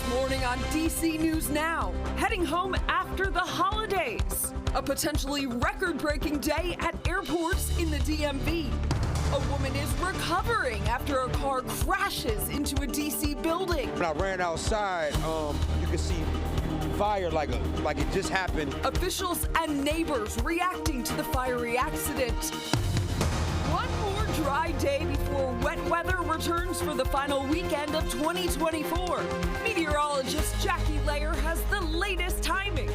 morning on DC News Now, heading home after the holidays. A potentially record-breaking day at airports in the DMV. A woman is recovering after a car crashes into a DC building. When I ran outside, you can see fire like it just happened. Officials and neighbors reacting to the fiery accident. One more dry day before wet weather returns for the final weekend of 2024. Meteorologist Jackie Layer has the latest timing.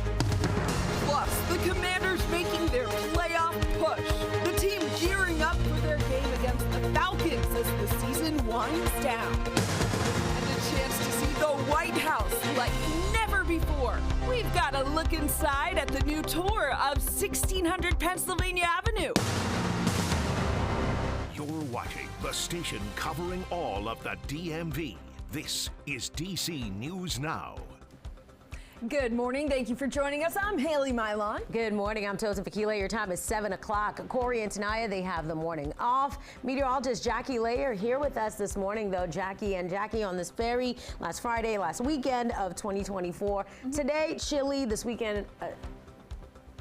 Plus, the Commanders making their playoff push. The team gearing up for their game against the Falcons as the season winds down. And a chance to see the White House like never before. We've got a look inside at the new tour of 1600 Pennsylvania Avenue. You're watching the station covering all of the DMV. This is DC News Now. Good morning. Thank you for joining us. I'm Haley Milon. Good morning. I'm Tosin Fakila. Your time is 7 o'clock. Corey and Tanaya, they have the morning off. Meteorologist Jackie Layer here with us this morning, though. Jackie on this very last Friday, last weekend of 2024. Today, chilly. This weekend,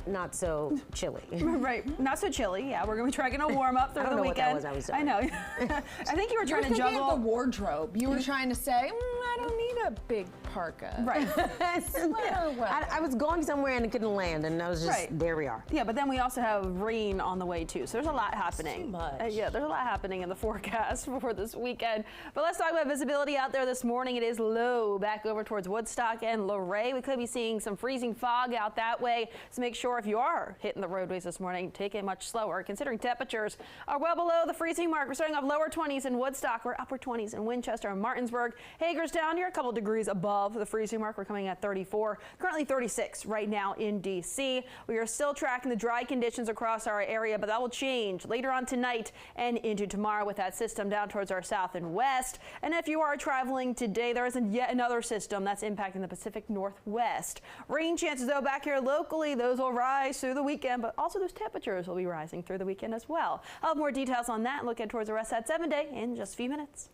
not so chilly. Right, not so chilly. Yeah, we're gonna be trying to warm up through the weekend. What that was. I know. I think you were trying to juggle the wardrobe. You were trying to say, I don't need a big parka. Right. I was going somewhere and it couldn't land, and I was just there. We are. Yeah, but then we also have rain on the way too, so there's a lot happening. Too much. Yeah, there's a lot happening in the forecast for this weekend. But let's talk about visibility out there this morning. It is low back over towards Woodstock and Luray. We could be seeing some freezing fog out that way, so make sure if you are hitting the roadways this morning, take it much slower, considering temperatures are well below the freezing mark. We're starting off lower 20s in Woodstock. We're upper 20s in Winchester and Martinsburg. Hagerstown, you're a couple degrees above the freezing mark. We're coming at 34, currently 36 right now in DC. We are still tracking the dry conditions across our area, but that will change later on tonight and into tomorrow with that system down towards our south and west. And if you are traveling today, there isn't yet another system that's impacting the Pacific Northwest. Rain chances, though, back here locally, those will rise through the weekend, but also those temperatures will be rising through the weekend as well. I'll have more details on that and look at towards the rest of that 7-day in just a few minutes.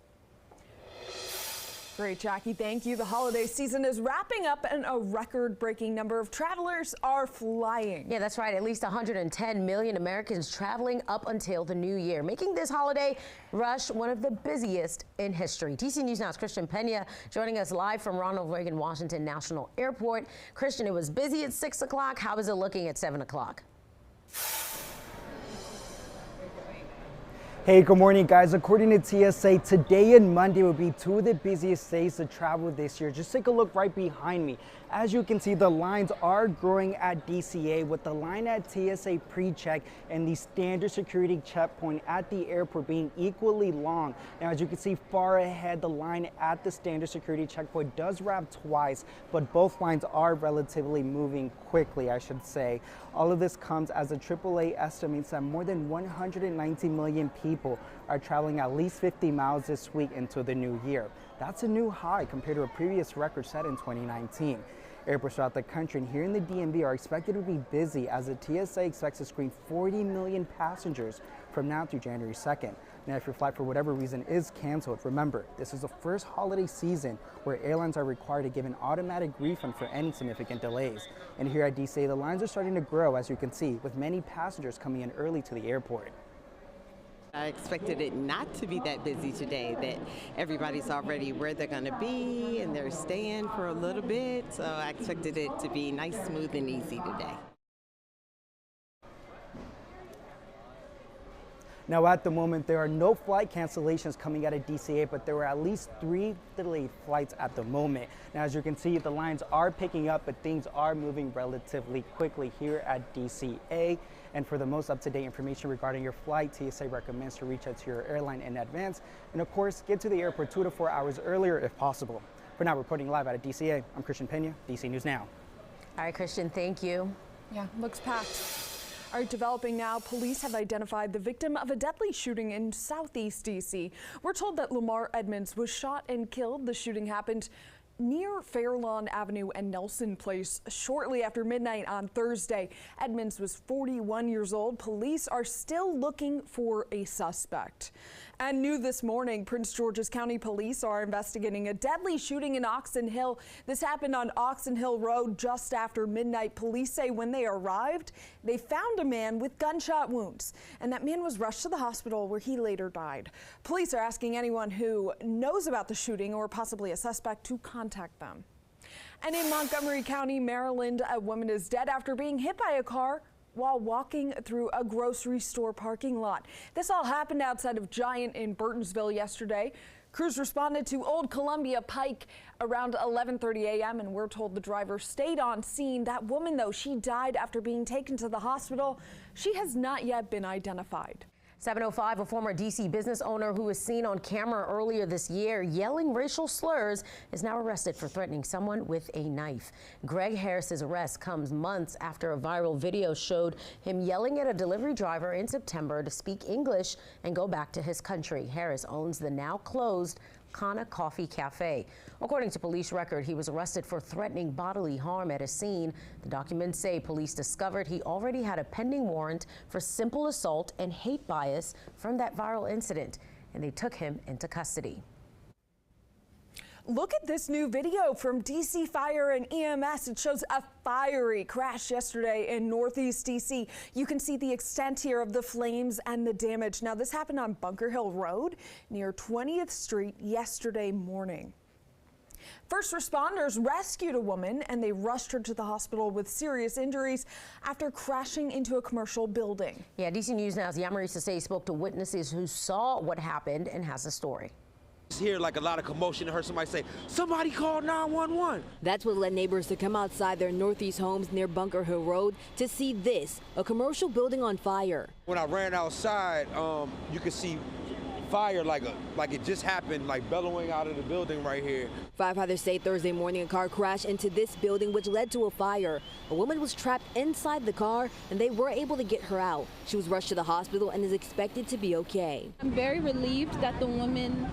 Great, Jackie. Thank you. The holiday season is wrapping up and a record-breaking number of travelers are flying. Yeah, that's right. At least 110 million Americans traveling up until the new year, making this holiday rush one of the busiest in history. DC News Now's Christian Pena joining us live from Ronald Reagan Washington National Airport. Christian, it was busy at 6 o'clock. How is it looking at 7 o'clock? Hey, good morning, guys. According to TSA, today and Monday will be two of the busiest days to travel this year. Just take a look right behind me. As you can see, the lines are growing at DCA, with the line at TSA pre-check and the standard security checkpoint at the airport being equally long. Now, as you can see far ahead, the line at the standard security checkpoint does wrap twice, but both lines are relatively moving quickly, I should say. All of this comes as the AAA estimates that more than 190 million people are traveling at least 50 miles this week into the new year. That's a new high compared to a previous record set in 2019. Airports throughout the country and here in the DMV are expected to be busy, as the TSA expects to screen 40 million passengers from now through January 2nd. Now, if your flight for whatever reason is canceled, remember, this is the first holiday season where airlines are required to give an automatic refund for any significant delays. And here at DCA, the lines are starting to grow, as you can see, with many passengers coming in early to the airport. I expected it not to be that busy today, that everybody's already where they're going to be and they're staying for a little bit. So I expected it to be nice, smooth, and easy today. Now, at the moment, there are no flight cancellations coming out of DCA, but there were at least 3 delayed flights at the moment. Now, as you can see, the lines are picking up, but things are moving relatively quickly here at DCA. And for the most up-to-date information regarding your flight, TSA recommends to reach out to your airline in advance. And of course, get to the airport 2 to 4 hours earlier if possible. For now, reporting live out of DCA, I'm Christian Pena, DC News Now. All right, Christian, thank you. Yeah, looks packed. All right, developing now, police have identified the victim of a deadly shooting in Southeast DC. We're told that Lamar Edmonds was shot and killed. The shooting happened near Fairlawn Avenue and Nelson Place shortly after midnight on Thursday. Edmonds was 41 years old. Police are still looking for a suspect. And new this morning, Prince George's County Police are investigating a deadly shooting in Oxon Hill. This happened on Oxon Hill Road just after midnight. Police say when they arrived, they found a man with gunshot wounds, and that man was rushed to the hospital where he later died. Police are asking anyone who knows about the shooting or possibly a suspect to contact them. And in Montgomery County, Maryland, a woman is dead after being hit by a car while walking through a grocery store parking lot. This all happened outside of Giant in Burtonsville yesterday. Crews responded to Old Columbia Pike around 11:30 a.m. and we're told the driver stayed on scene. That woman, though, she died after being taken to the hospital. She has not yet been identified. 7:05, a former D.C. business owner who was seen on camera earlier this year yelling racial slurs is now arrested for threatening someone with a knife. Greg Harris's arrest comes months after a viral video showed him yelling at a delivery driver in September to speak English and go back to his country. Harris owns the now closed Kana Coffee Cafe. According to police record, he was arrested for threatening bodily harm at a scene. The documents say police discovered he already had a pending warrant for simple assault and hate bias from that viral incident, and they took him into custody. Look at this new video from DC Fire and EMS. It shows a fiery crash yesterday in Northeast DC. You can see the extent here of the flames and the damage. Now, this happened on Bunker Hill Road near 20th Street yesterday morning. First responders rescued a woman and they rushed her to the hospital with serious injuries after crashing into a commercial building. Yeah, DC News Now's Yamarisa Say spoke to witnesses who saw what happened and has a story. Hear like a lot of commotion and heard somebody say, "Somebody call 911." That's what led neighbors to come outside their Northeast homes near Bunker Hill Road to see this, a commercial building on fire. When I ran outside, you could see fire like it just happened, like bellowing out of the building right here. Firefighters say Thursday morning a car crashed into this building, which led to a fire. A woman was trapped inside the car, and they were able to get her out. She was rushed to the hospital and is expected to be okay. I'm very relieved that the woman,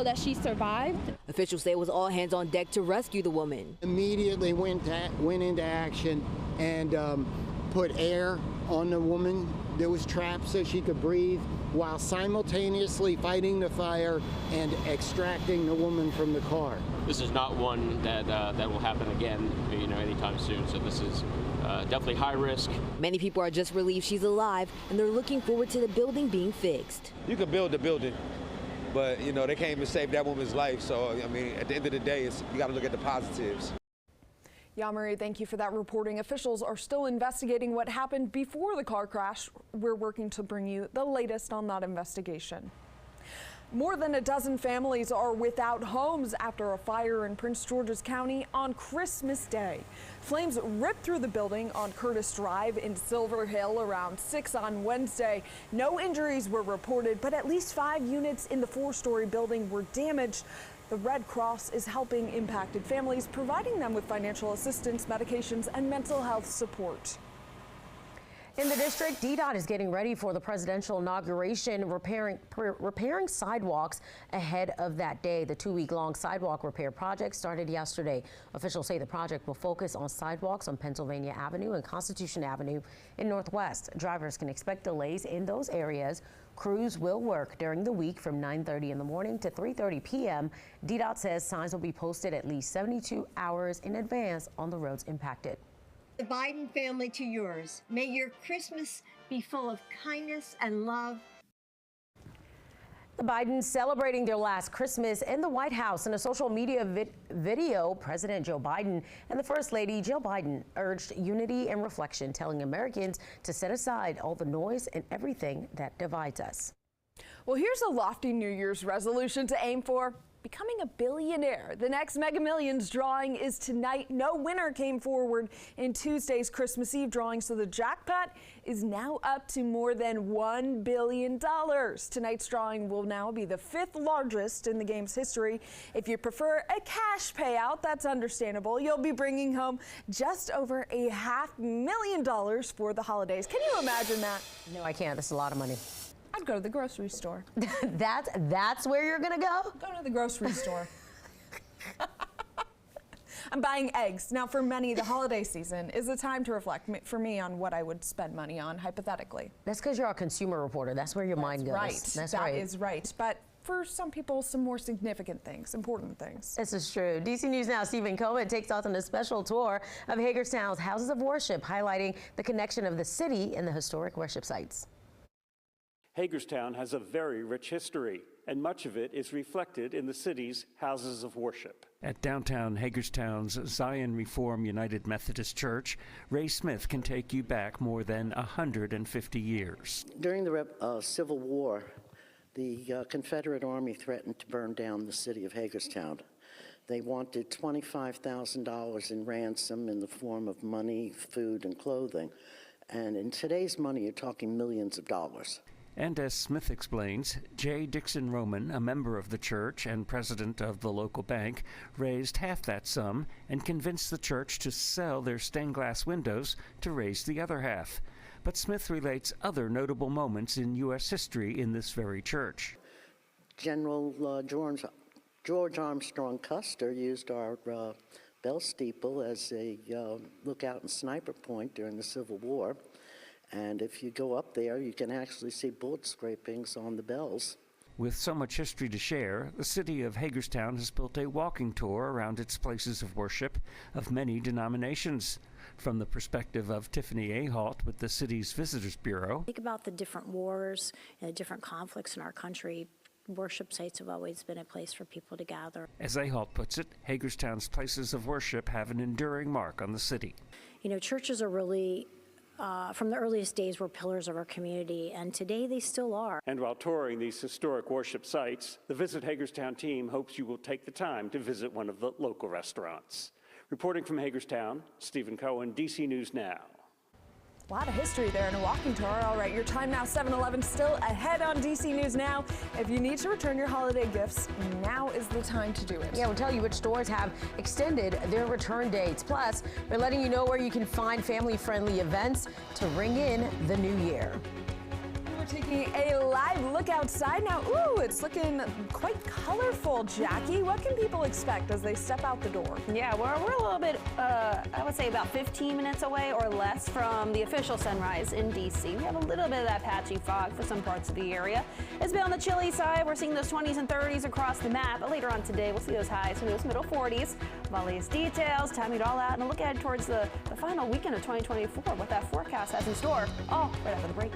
that she survived. Officials say it was all hands on deck to rescue the woman. Immediately went into action and put air on the woman that was trapped so she could breathe, while simultaneously fighting the fire and extracting the woman from the car. This is not one that will happen again, anytime soon. So this is definitely high risk. Many people are just relieved she's alive, and they're looking forward to the building being fixed. You can build the building, but they can't even save that woman's life. So I mean, at the end of the day, you got to look at the positives. Yamari, thank you for that reporting. Officials are still investigating what happened before the car crash. We're working to bring you the latest on that investigation. More than a dozen families are without homes after a fire in Prince George's County on Christmas Day. Flames ripped through the building on Curtis Drive in Silver Hill around 6 on Wednesday. No injuries were reported, but at least 5 units in the 4-story building were damaged. The Red Cross is helping impacted families, providing them with financial assistance, medications, and mental health support. In the district, DDOT is getting ready for the presidential inauguration, repairing sidewalks ahead of that day. The 2-week-long sidewalk repair project started yesterday. Officials say the project will focus on sidewalks on Pennsylvania Avenue and Constitution Avenue in Northwest. Drivers can expect delays in those areas. Crews will work during the week from 9:30 in the morning to 3:30 p.m. DDOT says signs will be posted at least 72 hours in advance on the roads impacted. The Biden family to yours. May your Christmas be full of kindness and love. The Bidens celebrating their last Christmas in the White House. In a social media video, President Joe Biden and the First Lady Jill Biden urged unity and reflection, telling Americans to set aside all the noise and everything that divides us. Well, here's a lofty New Year's resolution to aim for: becoming a billionaire. The next Mega Millions drawing is tonight. No winner came forward in Tuesday's Christmas Eve drawing, so the jackpot is now up to more than $1 billion. Tonight's drawing will now be the 5th largest in the game's history. If you prefer a cash payout, that's understandable. You'll be bringing home just over $500,000 for the holidays. Can you imagine that? No, I can't. That's a lot of money. I'd go to the grocery store. That's where you're gonna go? Go to the grocery store. I'm buying eggs. Now, for many, the holiday season is a time to reflect for me on what I would spend money on, hypothetically. That's because you're a consumer reporter. That's where your mind goes. Right. That's that right. is right. But for some people, some more significant things, important things. This is true. DC News Now, Stephen Cohen takes us on a special tour of Hagerstown's houses of worship, highlighting the connection of the city and the historic worship sites. Hagerstown has a very rich history, and much of it is reflected in the city's houses of worship. At downtown Hagerstown's Zion Reform United Methodist Church, Ray Smith can take you back more than 150 years. During the Civil War, the Confederate Army threatened to burn down the city of Hagerstown. They wanted $25,000 in ransom in the form of money, food, and clothing. And in today's money, you're talking millions of dollars. And as Smith explains, J. Dixon Roman, a member of the church and president of the local bank, raised half that sum and convinced the church to sell their stained glass windows to raise the other half. But Smith relates other notable moments in U.S. history in this very church. General George Armstrong Custer used our bell steeple as a lookout and sniper point during the Civil War. And if you go up there, you can actually see bullet scrapings on the bells. With so much history to share, the city of Hagerstown has built a walking tour around its places of worship of many denominations. From the perspective of Tiffany Ahalt with the city's Visitors Bureau. Think about the different wars and the different conflicts in our country. Worship sites have always been a place for people to gather. As Ahalt puts it, Hagerstown's places of worship have an enduring mark on the city. You know, churches are really from the earliest days were pillars of our community, and today they still are. And while touring these historic worship sites, the Visit Hagerstown team hopes you will take the time to visit one of the local restaurants. Reporting from Hagerstown, Stephen Cohen, DC News Now. A lot of history there in a walking tour. All right, your time now, 7-11, still ahead on DC News Now. If you need to return your holiday gifts, now is the time to do it. Yeah, we'll tell you which stores have extended their return dates. Plus, we're letting you know where you can find family-friendly events to ring in the new year. We're taking a live look outside now. Ooh, it's looking quite colorful, Jackie. What can people expect as they step out the door? Yeah, we're a little bit, I would say about 15 minutes away or less from the official sunrise in D.C. We have a little bit of that patchy fog for some parts of the area. It's been on the chilly side. We're seeing those 20s and 30s across the map, but later on today we'll see those highs in those middle 40s. All these details, timing it all out, and a look ahead towards the final weekend of 2024, what that forecast has in store, all right after the break.